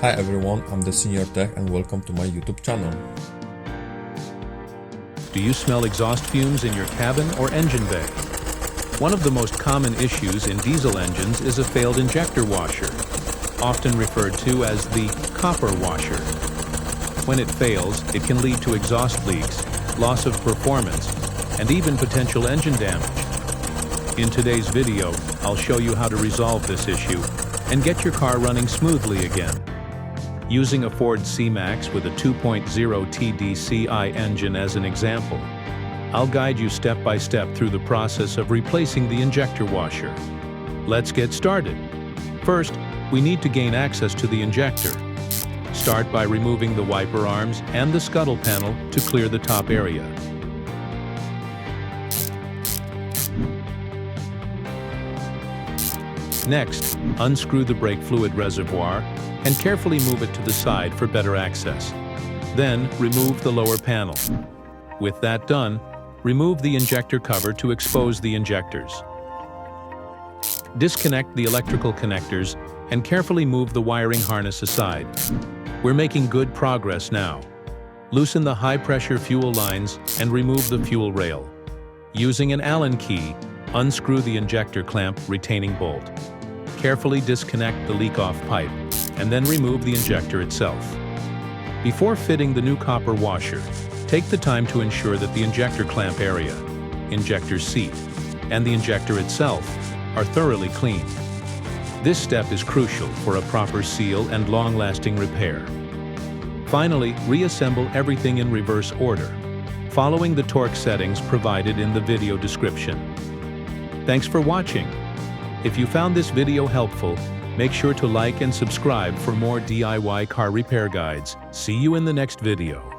Hi everyone, I'm the Senior Tech and welcome to my YouTube channel. Do you smell exhaust fumes in your cabin or engine bay? One of the most common issues in diesel engines is a failed injector washer, often referred to as the copper washer. When it fails, it can lead to exhaust leaks, loss of performance, and even potential engine damage. In today's video, I'll show you how to resolve this issue and get your car running smoothly again. Using a Ford C-Max with a 2.0 TDCi engine as an example, I'll guide you step by step through the process of replacing the injector washer. Let's get started. First, we need to gain access to the injector. Start by removing the wiper arms and the scuttle panel to clear the top area. Next, unscrew the brake fluid reservoir and carefully move it to the side for better access. Then, remove the lower panel. With that done, remove the injector cover to expose the injectors. Disconnect the electrical connectors and carefully move the wiring harness aside. We're making good progress now. Loosen the high-pressure fuel lines and remove the fuel rail. Using an Allen key, unscrew the injector clamp retaining bolt. Carefully disconnect the leak-off pipe, and then remove the injector itself. Before fitting the new copper washer, take the time to ensure that the injector clamp area, injector seat, and the injector itself are thoroughly clean. This step is crucial for a proper seal and long-lasting repair. Finally, reassemble everything in reverse order, following the torque settings provided in the video description. Thanks for watching. If you found this video helpful, make sure to like and subscribe for more DIY car repair guides. See you in the next video.